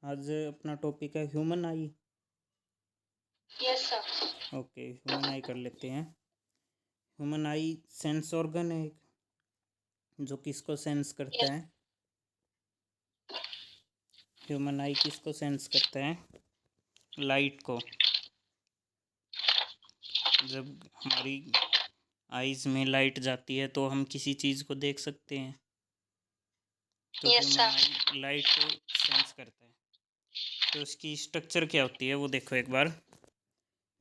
आज अपना टॉपिक है ह्यूमन आई। Yes sir. ओके, ह्यूमन आई कर लेते हैं। ह्यूमन आई सेंस ऑर्गन है एक, जो किसको सेंस करता यस। है। ह्यूमन आई किसको सेंस करता है? लाइट को। जब हमारी आईज में लाइट जाती है तो हम किसी चीज़ को देख सकते हैं, तो यस ह्यूमन सर। आई लाइट को सेंस करता है। तो इसकी स्ट्रक्चर क्या होती है वो देखो एक बार।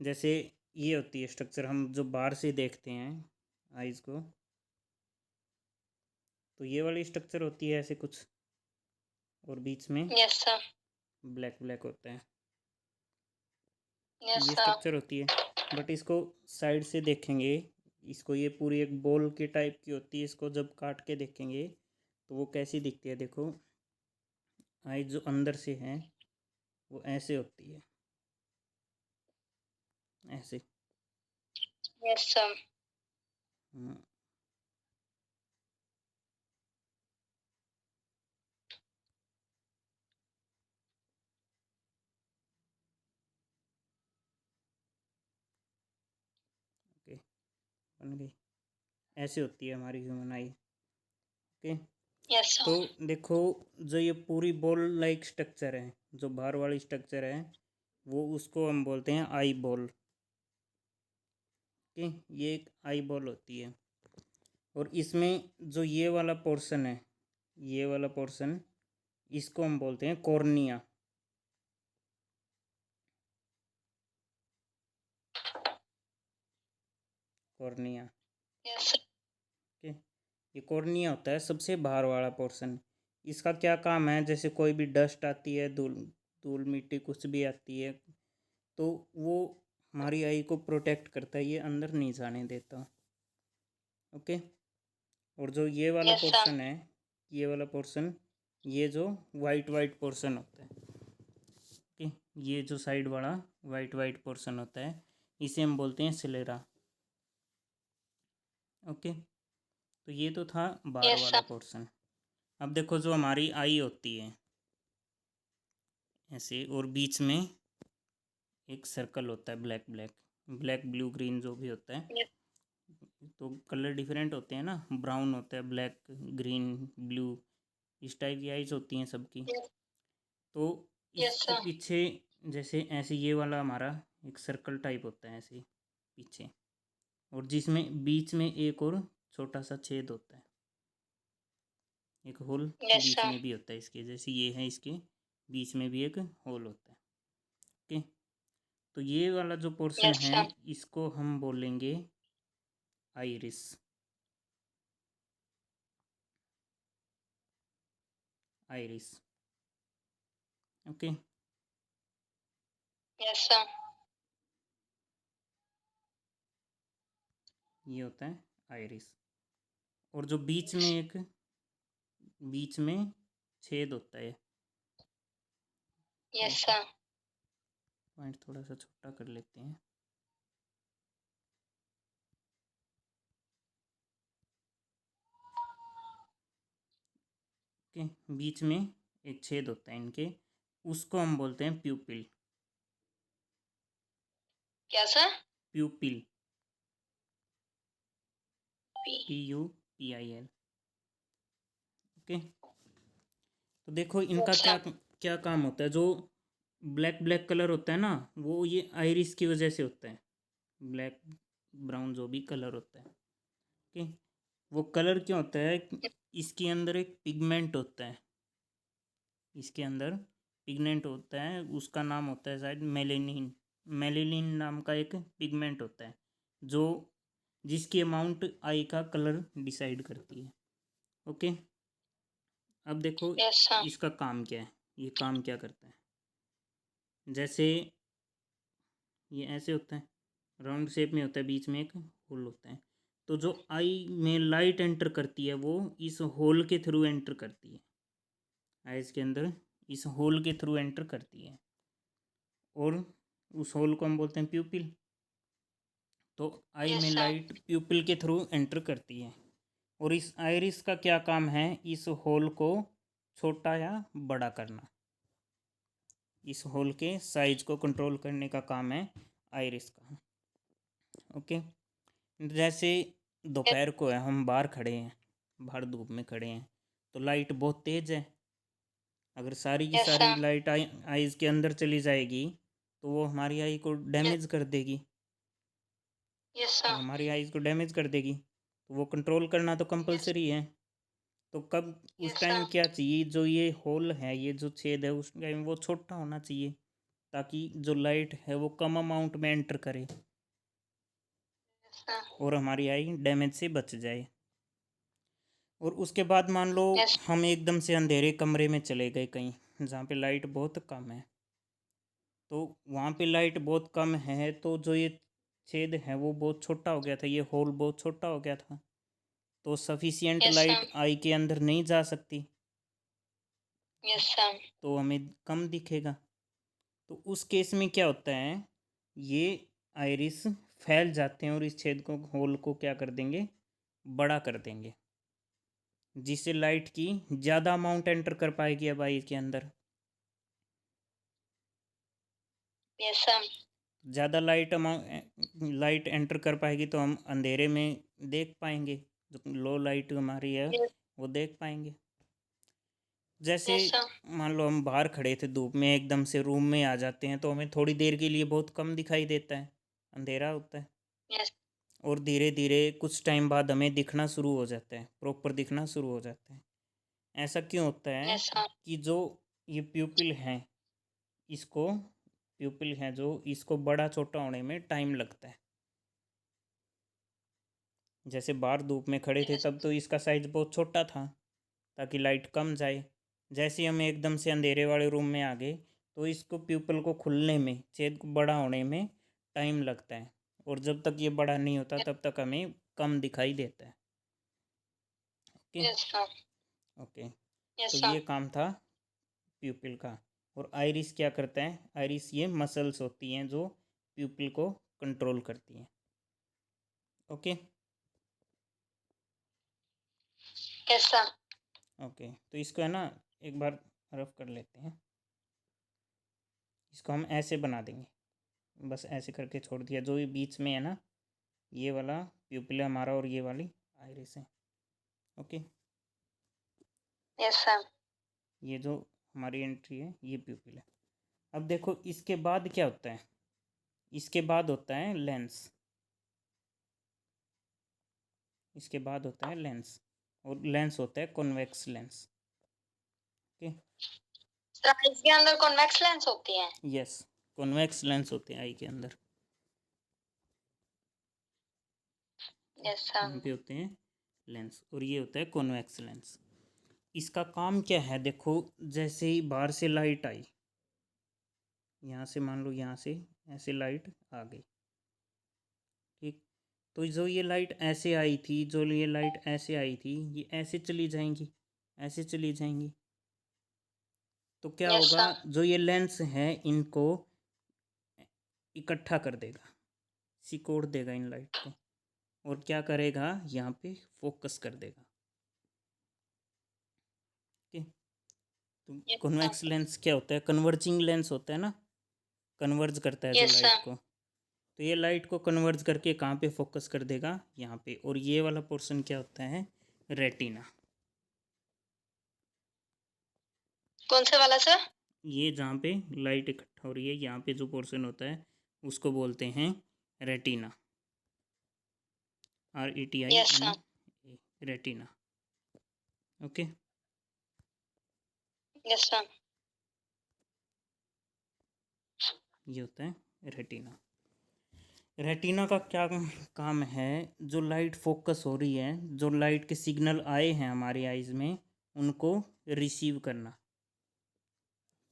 जैसे ये होती है स्ट्रक्चर, हम जो बाहर से देखते हैं आईज को, तो ये वाली स्ट्रक्चर होती है ऐसे कुछ, और बीच में यस सर। ब्लैक ब्लैक होता है, यस ये सर। स्ट्रक्चर होती है। बट इसको साइड से देखेंगे, इसको ये पूरी एक बॉल के टाइप की होती है। इसको जब काट के देखेंगे तो वो कैसी दिखती है, देखो आई जो अंदर से है वो ऐसे होती है, ऐसे। Yes sir. हाँ, ओके, बन गई। ऐसे होती है हमारी ह्यूमन आई। ओके, यस तो सर। देखो, जो ये पूरी बॉल लाइक स्ट्रक्चर है, जो बाहर वाली स्ट्रक्चर है, वो उसको हम बोलते हैं आई बॉल। ओके, ये एक आई बॉल होती है। और इसमें जो ये वाला पोर्शन है, ये वाला पोर्शन, इसको हम बोलते हैं cornea. Cornea. Yes sir. Okay, ये कॉर्निया होता है सबसे बाहर वाला पोर्शन। इसका क्या काम है, जैसे कोई भी डस्ट आती है, धूल धूल मिट्टी कुछ भी आती है, तो वो हमारी आई को प्रोटेक्ट करता है, ये अंदर नहीं जाने देता। ओके, और जो ये वाला यस सर। पोर्शन है, ये वाला पोर्शन, ये जो वाइट वाइट पोर्शन होता है, ओके, ये जो साइड वाला वाइट वाइट पोर्शन होता है, इसे हम बोलते हैं सिलेरा। ओके, तो ये तो था बाहर यस वाला सर। पोर्शन। अब देखो, जो हमारी आई होती है ऐसे, और बीच में एक सर्कल होता है black black, black blue green जो भी होता है, यस। तो कलर डिफरेंट होते हैं ना, ब्राउन होता है, ब्लैक, ग्रीन, ब्लू, इस टाइप की आइज होती हैं सबकी। तो यस इसके सर। पीछे, जैसे ऐसे ये वाला हमारा एक सर्कल टाइप होता है ऐसे पीछे, और जिसमें बीच में एक और छोटा सा छेद होता है, एक होल यस बीच सर। में भी होता है इसके, जैसे ये है, इसके बीच में भी एक होल होता है। ओके, तो ये वाला जो पोर्शन यस है, सर। इसको हम बोलेंगे iris. Iris. Okay, yes sir. ये होता है आइरिस। और जो बीच में छेद होता है, यस देखो सर। पॉइंट थोड़ा सा छोटा कर लेते हैं। ओके, बीच में एक छेद होता है इनके, उसको हम बोलते हैं प्यूपिल। क्या सर? प्यूपिल, पी। PUPIL। ओके, तो देखो इनका यस क्या सर। क्या काम होता है। जो ब्लैक ब्लैक कलर होता है ना, वो ये आइरिस की वजह से होता है। ब्लैक ब्राउन जो भी कलर होता है, ओके, वो कलर क्यों होता है? इसके अंदर एक पिगमेंट होता है, इसके अंदर पिगमेंट होता है, उसका नाम होता है शायद मेलेनिन। मेलेनिन नाम का एक पिगमेंट होता है, जो जिसकी अमाउंट आई का कलर डिसाइड करती है। ओके, अब देखो यस सर। इसका काम क्या है, ये काम क्या करता है। जैसे ये ऐसे होता है, राउंड शेप में होता है, बीच में एक होल होता है, तो जो आई में लाइट एंटर करती है वो इस होल के थ्रू एंटर करती है, आइज के अंदर इस होल के थ्रू एंटर करती है, और उस होल को हम बोलते हैं प्यूपिल। तो आई में यस सर। लाइट प्यूपिल के थ्रू एंटर करती है, और इस आइरिस का क्या काम है, इस होल को छोटा या बड़ा करना। इस होल के साइज को कंट्रोल करने का काम है आइरिस का। ओके, जैसे दोपहर को है, हम बाहर खड़े हैं, बाहर धूप में खड़े हैं, तो लाइट बहुत तेज़ है। अगर सारी की यस सारी सर। लाइट आईज के अंदर चली जाएगी तो वो हमारी आई को डैमेज कर देगी। यस वो सर। हमारी आईज को डैमेज कर देगी, तो वो कंट्रोल करना तो कंपलसरी है। तो कब उस यस टाइम सर। क्या चाहिए, जो ये होल है, ये जो छेद है, उस टाइम वो छोटा होना चाहिए ताकि जो लाइट है वो कम अमाउंट में एंटर करे यस सर। और हमारी आई डैमेज से बच जाए। और उसके बाद मान लो यस। हम एकदम से अंधेरे कमरे में चले गए कहीं जहाँ पे लाइट बहुत कम है, तो वहाँ पे लाइट बहुत कम है तो जो ये छेद है वो बहुत छोटा हो गया था, ये होल बहुत छोटा हो गया था, तो सफिशियंट यस सर। लाइट आई के अंदर नहीं जा सकती, यस सर। तो हमें कम दिखेगा। तो उस केस में क्या होता है, ये आइरिस फैल जाते हैं और इस छेद को, होल को क्या कर देंगे, बड़ा कर देंगे, जिससे लाइट की ज़्यादा अमाउंट एंटर कर पाएगी अब आई के अंदर। Yes sir. ज़्यादा लाइट एंटर कर पाएगी तो हम अंधेरे में देख पाएंगे, जो लो लाइट हमारी है यस। वो देख पाएंगे। जैसे यस सर। मान लो हम बाहर खड़े थे धूप में, एकदम से रूम में आ जाते हैं तो हमें थोड़ी देर के लिए बहुत कम दिखाई देता है, अंधेरा होता है, यस। और धीरे धीरे कुछ टाइम बाद हमें दिखना शुरू हो जाता है, प्रॉपर दिखना शुरू हो जाता है। ऐसा क्यों होता है यस सर। कि जो ये प्यूपिल है, इसको प्यूपिल है जो, इसको बड़ा छोटा होने में टाइम लगता है। जैसे बाहर धूप में खड़े थे यस। तब तो इसका साइज बहुत छोटा था ताकि लाइट कम जाए। जैसे ही हम एकदम से अंधेरे वाले रूम में आ गए तो इसको प्यूपल को खुलने में, छेद को बड़ा होने में टाइम लगता है, और जब तक ये बड़ा नहीं होता तब तक हमें कम दिखाई देता है। ओके। Yes sir. ओके, तो यस सर। ये काम था प्यूपिल का। और आइरिस क्या करता है, आइरिस ये मसल्स होती हैं जो प्यूपिल को कंट्रोल करती हैं। ओके। Yes sir. ओके, तो इसको है ना एक बार रफ कर लेते हैं। इसको हम ऐसे बना देंगे, बस ऐसे करके छोड़ दिया, जो ये बीच में है ना, ये वाला प्यूपिल है हमारा और ये वाली आइरिस है। Okay, yes sir. ये जो हमारी एंट्री है ये प्यूपिल है। अब देखो इसके बाद क्या होता है, इसके बाद होता है लेंस, इसके बाद होता है लेंस, और लेंस होता है कॉन्वेक्स लेंस। ओके, सर इसके अंदर कॉन्वेक्स लेंस होती है। यस, कॉन्वेक्स लेंस होते हैं आई के अंदर। यस यहाँ सर। पे होते हैं लेंस और ये होता है कॉन्वेक्स लेंस। इसका काम क्या है, देखो जैसे ही बाहर से लाइट आई, यहाँ से मान लो यहाँ से ऐसे लाइट आ गई, ठीक, तो जो ये लाइट ऐसे आई थी, जो ये लाइट ऐसे आई थी, ये ऐसे चली जाएंगी, ऐसे चली जाएंगी, तो क्या यस होगा, सर। जो ये लेंस है इनको इकट्ठा कर देगा, सिकोड़ देगा इन लाइट को, और क्या करेगा, यहाँ पे फोकस कर देगा। ठीक, तो यस सर। कॉन्वेक्स लेंस क्या होता है, कन्वर्जिंग लेंस होता है ना, कन्वर्ज करता है जो यस लाइट सर। को, तो ये लाइट को कन्वर्ज करके कहाँ पे फोकस कर देगा, यहाँ पे, और ये वाला पोर्शन क्या होता है, रेटिना। कौन से वाला सर? ये जहाँ पे लाइट इकट्ठा हो रही है, यहाँ पे जो पोर्शन होता है उसको बोलते हैं retina, yes RETINA, sir. Retina. Okay, yes sir. ये होता है रेटिना। रेटिना का क्या काम है, जो लाइट फोकस हो रही है, जो लाइट के सिग्नल आए हैं हमारी आइज़ में, उनको रिसीव करना।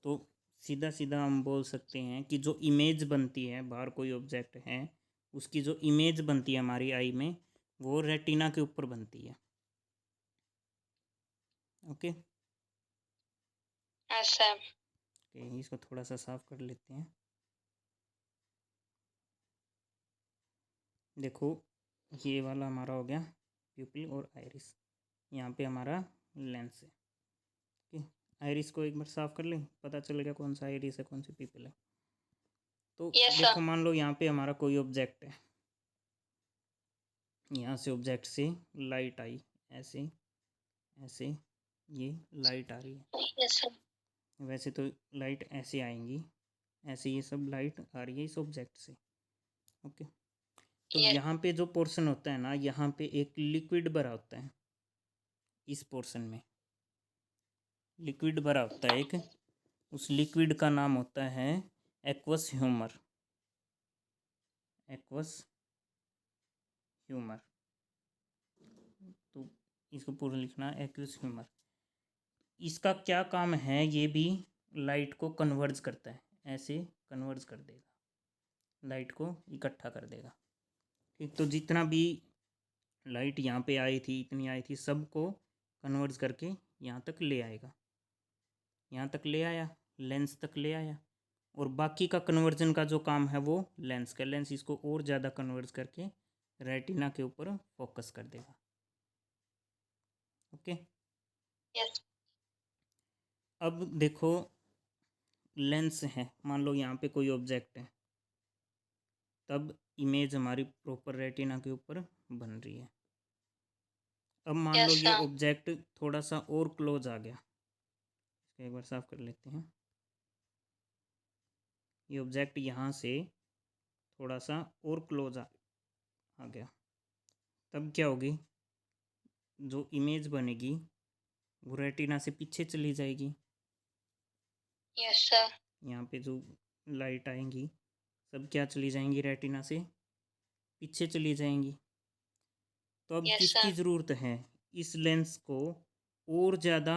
तो सीधा सीधा हम बोल सकते हैं कि जो इमेज बनती है, बाहर कोई ऑब्जेक्ट है, उसकी जो इमेज बनती है हमारी आई में, वो रेटिना के ऊपर बनती है। Okay, yes sir. ओके, इसको थोड़ा सा साफ कर लेते हैं। देखो ये वाला हमारा हो गया प्यूपिल और आइरिस, यहाँ पे हमारा लेंस है। ओके, आइरिस को एक बार साफ कर लें, पता चलेगा कौन सा आइरिस है कौन सी पीपल है। तो यस देखो सर। मान लो यहाँ पे हमारा कोई ऑब्जेक्ट है, यहाँ से ऑब्जेक्ट से लाइट आई, ऐसे ऐसे ये लाइट आ रही है। Yes sir. वैसे तो लाइट ऐसे आएंगी, ऐसे ये सब लाइट आ रही है इस ऑब्जेक्ट से। ओके, तो यस यहाँ पे जो पोर्शन होता है ना, यहाँ पे एक लिक्विड भरा होता है, इस पोर्शन में लिक्विड भरा होता है एक, उस लिक्विड का नाम होता है एक्वस ह्यूमर। एक्वस ह्यूमर, तो इसको पूरा लिखना एक्वस ह्यूमर। इसका क्या काम है, ये भी लाइट को कन्वर्ज करता है, ऐसे कन्वर्ज कर देगा, लाइट को इकट्ठा कर देगा। ठीक, तो जितना भी लाइट यहाँ पे आई थी, इतनी आई थी, सबको कन्वर्ज करके यहाँ तक ले आएगा, यहाँ तक ले आया, लेंस तक ले आया। और बाकी का कन्वर्जन का जो काम है वो लेंस का, लेंस इसको और ज़्यादा कन्वर्ज करके रेटिना के ऊपर फोकस कर देगा। ओके, यस अब देखो लेंस है, मान लो यहाँ पे कोई ऑब्जेक्ट है, तब इमेज हमारी प्रॉपर रेटिना के ऊपर बन रही है। अब मान लो यस ये सर। ऑब्जेक्ट थोड़ा सा और क्लोज आ गया, इसको एक बार साफ कर लेते हैं। ये ऑब्जेक्ट यहाँ से थोड़ा सा और क्लोज आ गया, तब क्या होगी, जो इमेज बनेगी वो रेटिना से पीछे चली जाएगी। Yes sir. यहाँ पे जो लाइट आएंगी सब क्या चली जाएंगी, रेटिना से पीछे चली जाएंगी। तो अब यस किसकी सर। ज़रूरत है, इस लेंस को और ज़्यादा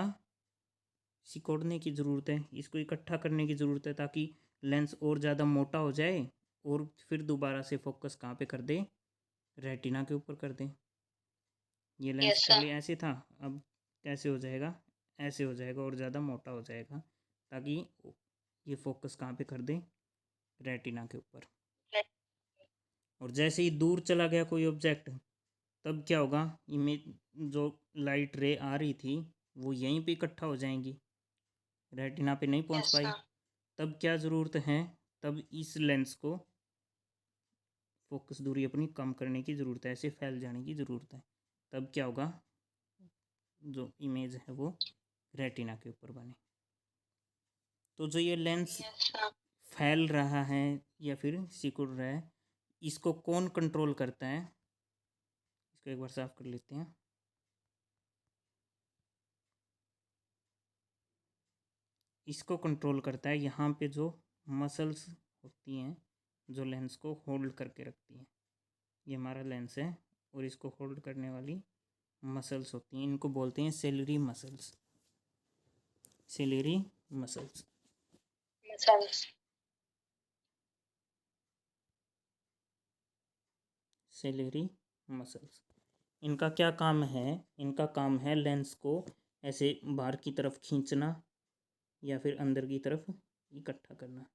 सिकोड़ने की ज़रूरत है, इसको इकट्ठा करने की ज़रूरत है, ताकि लेंस और ज़्यादा मोटा हो जाए और फिर दोबारा से फोकस कहाँ पे कर दे, रेटिना के ऊपर कर दे। ये लेंस यस सर। पहले ऐसे था, अब कैसे हो जाएगा, ऐसे हो जाएगा और ज़्यादा मोटा हो जाएगा, ताकि ये फोकस कहाँ पे कर दे, रेटिना के ऊपर। और जैसे ही दूर चला गया कोई ऑब्जेक्ट, तब क्या होगा, इमेज जो लाइट रे आ रही थी वो यहीं पे इकट्ठा हो जाएंगी, रेटिना पे नहीं पहुंच यस पाई। सर। तब क्या ज़रूरत है, तब इस लेंस को फोकस दूरी अपनी कम करने की ज़रूरत है, ऐसे फैल जाने की ज़रूरत है। तब क्या होगा, जो इमेज है वो रेटिना के ऊपर बने। तो जो ये लेंस यस सर। फैल रहा है या फिर सिकुड़ रहा है, इसको कौन कंट्रोल करता है, इसको एक बार साफ कर लेते हैं। इसको कंट्रोल करता है यहाँ पे जो मसल्स होती हैं, जो लेंस को होल्ड करके रखती हैं। ये हमारा लेंस है और इसको होल्ड करने वाली मसल्स होती हैं, इनको बोलते हैं salary muscles. Salary muscles, muscles. Salary muscles, इनका क्या काम है, इनका काम है लेंस को ऐसे बाहर की तरफ खींचना या फिर अंदर की तरफ इकट्ठा करना,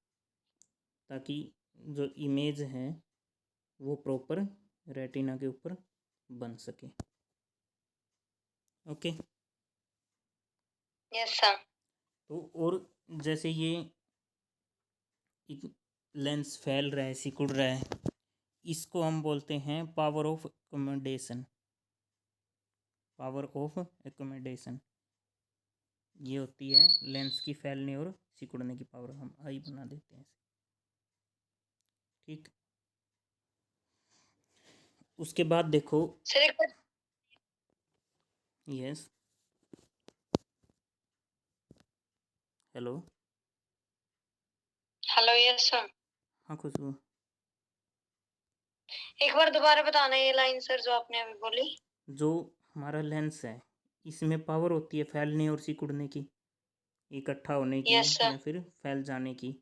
ताकि जो इमेज है वो प्रॉपर रेटिना के ऊपर बन सके। Okay, yes sir. तो और जैसे ये लेंस फैल रहा है, सिकुड़ रहा है, इसको हम बोलते हैं power of accommodation. Power of accommodation ये होती है लेंस की फैलने और सिकुड़ने की पावर, हम आई बना देते हैं इसे। ठीक, उसके बाद देखो, सर एक बार। Yes, hello, hello. Yes sir. हाँ खुशबू, एक बार दोबारा बताना ये लाइन सर जो आपने अभी बोली। जो हमारा लेंस है इसमें पावर होती है फैलने और सिकुड़ने की, इकट्ठा होने की यस सर। या फिर फैल जाने की।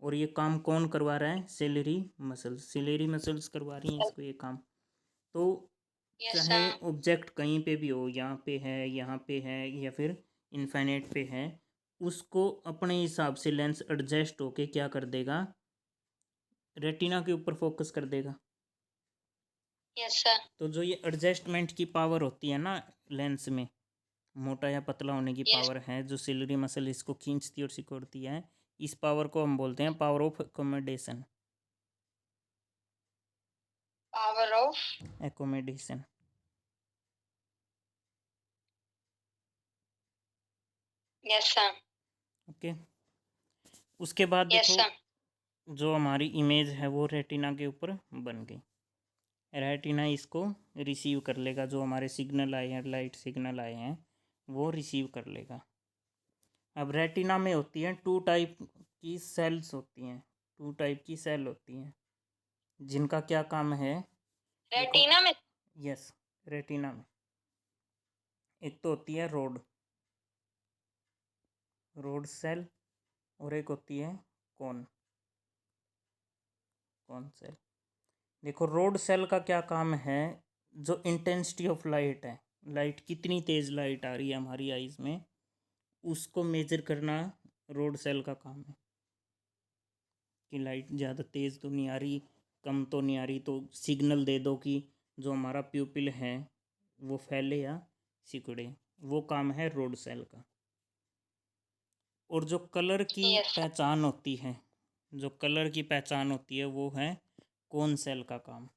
और ये काम कौन करवा रहा है, सेलेरी मसल्स, सेलेरी मसल्स करवा रही हैं इसको ये काम। तो यस चाहे सर। ऑब्जेक्ट कहीं पे भी हो, यहाँ पे है, यहाँ पे है, या फिर इनफाइनाइट पे है, उसको अपने हिसाब से लेंस एडजस्ट होके क्या कर देगा, रेटिना के ऊपर फोकस कर देगा। Yes sir. तो जो ये एडजस्टमेंट की पावर होती है ना लेंस में, मोटा या पतला होने की Yes. पावर है, जो सिलरी मसल इसको खींचती और सिकोड़ती है, इस पावर को हम बोलते हैं power of accommodation. Power of accommodation. yes sir. Okay. उसके बाद Yes देखो, sir. जो हमारी इमेज है वो रेटिना के ऊपर बन गई। रेटिना इसको रिसीव कर लेगा, जो हमारे सिग्नल आए हैं, लाइट सिग्नल आए हैं, वो रिसीव कर लेगा। अब रेटिना में होती हैं टू टाइप की सेल्स होती हैं, टू टाइप की सेल होती हैं, जिनका क्या काम है। देखो, रेटिना में यस, रेटिना में एक तो होती है रोड सेल, और एक होती है कौन सेल। देखो, रोड सेल का क्या काम है, जो इंटेंसिटी ऑफ लाइट है, लाइट कितनी तेज़ लाइट आ रही है हमारी आइज़ में, उसको मेजर करना रोड सेल का काम है। कि लाइट ज़्यादा तेज़ तो नहीं आ रही, कम तो नहीं आ रही, तो सिग्नल दे दो कि जो हमारा प्यूपिल है वो फैले या सिकुड़े। वो काम है रोड सेल का। और जो कलर की yes sir. पहचान होती है, जो कलर की पहचान होती है, वो है कौन सेल का काम।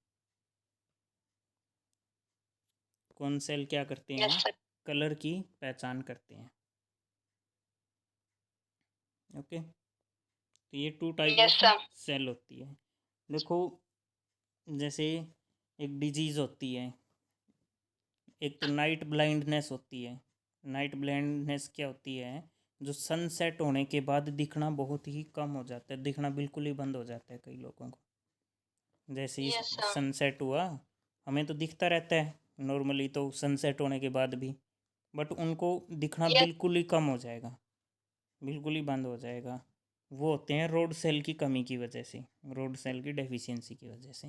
कौन सेल क्या करते Yes हैं, sir. कलर की पहचान करते हैं। ओके। तो ये two type Yes of sir. Cell होती है। देखो, जैसे एक डिजीज़ होती है, एक तो नाइट ब्लाइंडनेस होती है। नाइट ब्लाइंडनेस क्या होती है, जो सनसेट होने के बाद दिखना बहुत ही कम हो जाता है, दिखना बिल्कुल ही बंद हो जाता है कई लोगों को। जैसे ही Yes sir. सनसेट हुआ, हमें तो दिखता रहता है नॉर्मली, तो सनसेट होने के बाद भी, बट उनको दिखना Yes. बिल्कुल ही कम हो जाएगा, बिल्कुल ही बंद हो जाएगा। वो होते हैं रोड सेल की कमी की वजह से, रोड सेल की डेफिशिएंसी की वजह से।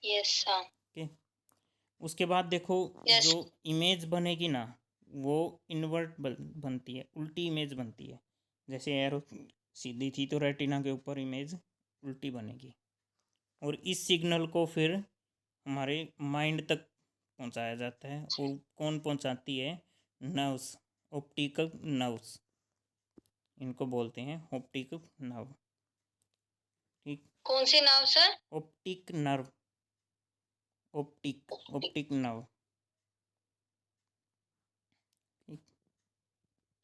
Yes sir. ओके। उसके बाद देखो, Yes. जो इमेज बनेगी ना, वो इन्वर्ट बनती है, उल्टी इमेज बनती है। जैसे एरो सीधी थी तो रेटिना के ऊपर इमेज उल्टी बनेगी, और इस सिग्नल को फिर हमारे माइंड तक पहुंचाया जाता है। और कौन पहुंचाती है, नर्व्स, ऑप्टिकल नर्व्स, इनको बोलते हैं ऑप्टिक नर्व। ठीक। कौन सी नाव sir? Optic nerve, optic nerve. ठीक।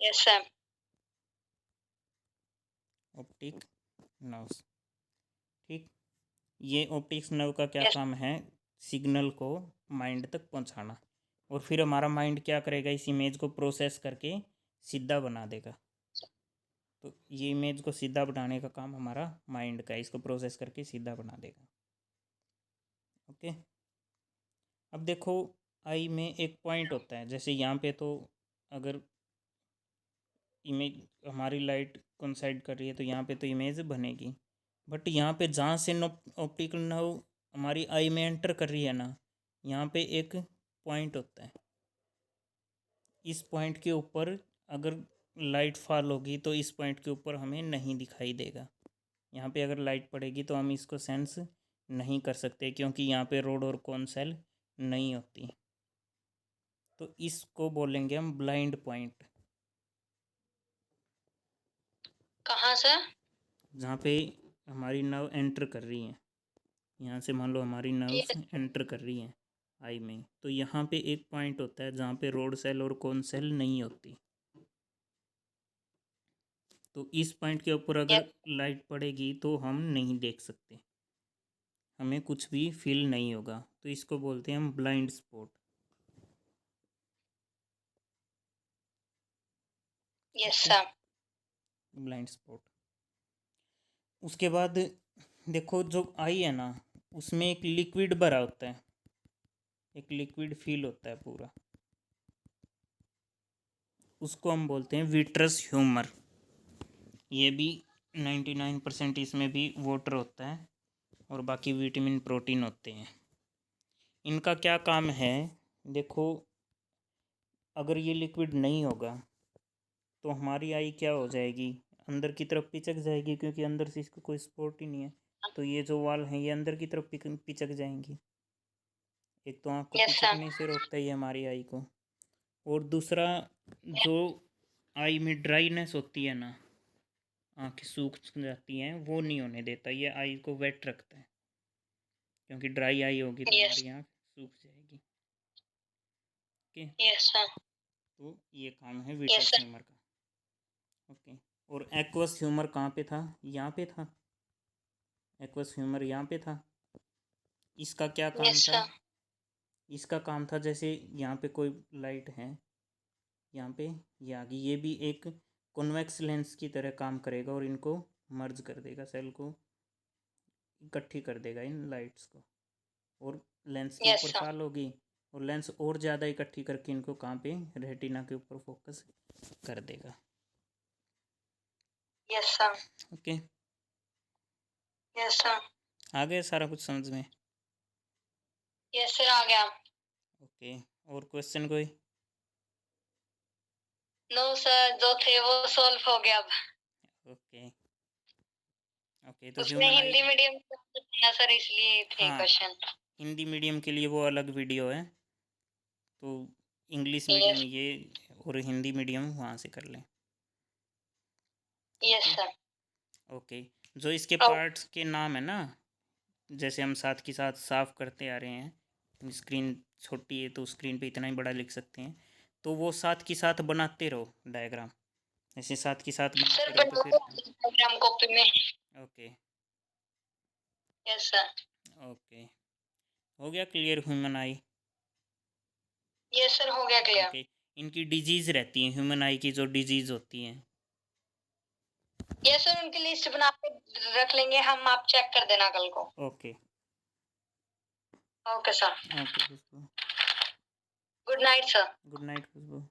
Yes sir. Optic nerves. ठीक। ये ऑप्टिक्स नर्व का क्या Yes. काम है, सिग्नल को माइंड तक पहुंचाना, और फिर हमारा माइंड क्या करेगा, इस इमेज को प्रोसेस करके सीधा बना देगा। तो ये इमेज को सीधा बनाने का काम हमारा माइंड का है, इसको प्रोसेस करके सीधा बना देगा। ओके। अब देखो, आई में एक पॉइंट होता है, जैसे यहाँ पे तो अगर इमेज हमारी लाइट कोइंसाइड कर रही है तो यहाँ पे तो इमेज बनेगी, बट यहाँ पे जहाँ से ऑप्टिकल नर्व हमारी आई में एंटर कर रही है ना, यहाँ पे एक पॉइंट होता है। इस पॉइंट के ऊपर अगर लाइट फॉल होगी तो इस पॉइंट के ऊपर हमें नहीं दिखाई देगा। यहाँ पे अगर लाइट पड़ेगी तो हम इसको सेंस नहीं कर सकते, क्योंकि यहाँ पे रोड और कौन सेल नहीं होती। तो इसको बोलेंगे हम ब्लाइंड पॉइंट। कहाँ सर? जहाँ पे हमारी नर्व एंटर कर रही है, यहाँ से मान लो हमारी नर्व्स Yes. एंटर कर रही हैं आई में, तो यहाँ पे एक पॉइंट होता है जहाँ पे रोड सेल और कौन सेल नहीं होती। तो इस पॉइंट के ऊपर Yes. अगर लाइट पड़ेगी तो हम नहीं देख सकते, हमें कुछ भी फील नहीं होगा। तो इसको बोलते हैं हम blind spot. Yes okay, sir. Blind spot. उसके बाद देखो, जो आई है ना, उसमें एक लिक्विड भरा होता है, एक लिक्विड फील होता है पूरा, उसको हम बोलते हैं विट्रस ह्यूमर। ये भी 99% इसमें भी वाटर होता है, और बाकी विटामिन प्रोटीन होते हैं। इनका क्या काम है, देखो, अगर ये लिक्विड नहीं होगा तो हमारी आई क्या हो जाएगी, अंदर की तरफ पिचक जाएगी, क्योंकि अंदर से इसको कोई सपोर्ट ही नहीं है। तो ये जो वाल हैं ये अंदर की तरफ पिचक जाएंगी। एक तो आँख को Yes sir. पिचकने से रोकता है ये हमारी आई को, और दूसरा जो आई में ड्राइनेस होती है ना, आँखें सूख जाती हैं, वो नहीं होने देता, ये आई को वेट रखता है, क्योंकि ड्राई आई होगी तो यस हमारी आँख सूख जाएगी। ओके, यस सर तो ये काम है यस विट्रस सर ह्यूमर का। ओके, और एक्वस ह्यूमर कहाँ पे था? यहाँ पे था। एक्वस ह्यूमर यहाँ पे था। इसका क्या काम यस था? सर इसका काम था, जैसे यहाँ पे कोई लाइट है, यहाँ पे ये आ गई, ये भी एक कॉन्वेक्स लेंस की तरह काम करेगा और इनको मर्ज कर देगा, सेल को इकट्ठी कर देगा इन लाइट्स को, और लेंस के ऊपर यस सर फाल होगी, और लेंस और ज़्यादा इकट्ठी करके इनको कहाँ पे, रेटिना के ऊपर फोकस कर देगा। Yes sir okay, yes sir आ गया सारा कुछ समझ में? यस सर आ गया। ओके, और क्वेश्चन कोई? नो सर, जो थे वो सॉल्व हो गया अब। ओके ओके, तो उसमें ह्यूमन आई, हिंदी मीडियम था सर, इसलिए थे हाँ, क्वेश्चन। हिंदी मीडियम के लिए वो अलग वीडियो है, तो इंग्लिश मीडियम यस ये और हिंदी मीडियम वहाँ से कर लें। यस ओके सर ओके, जो इसके पार्ट्स के नाम है ना, जैसे हम साथ के साथ साफ करते आ रहे हैं, स्क्रीन छोटी है तो स्क्रीन पे इतना ही बड़ा लिख सकते हैं, तो वो साथ के साथ बनाते रहो डायग्राम, ऐसे साथ के साथ सर बनाते रहो तो फिर। प्रोग्राम कॉपी में। ओके यस सर ओके, हो गया क्लियर ह्यूमन आई? यस सर हो गया क्लियर। ओके, इनकी डिजीज़ रहती है, ह्यूमन आई की जो डिजीज़ होती हैं। यस सर, उनकी लिस्ट बना के रख लेंगे हम, आप चेक कर देना कल को। Okay okay sir, okay Khushboo, good night sir. Good night खुशबू।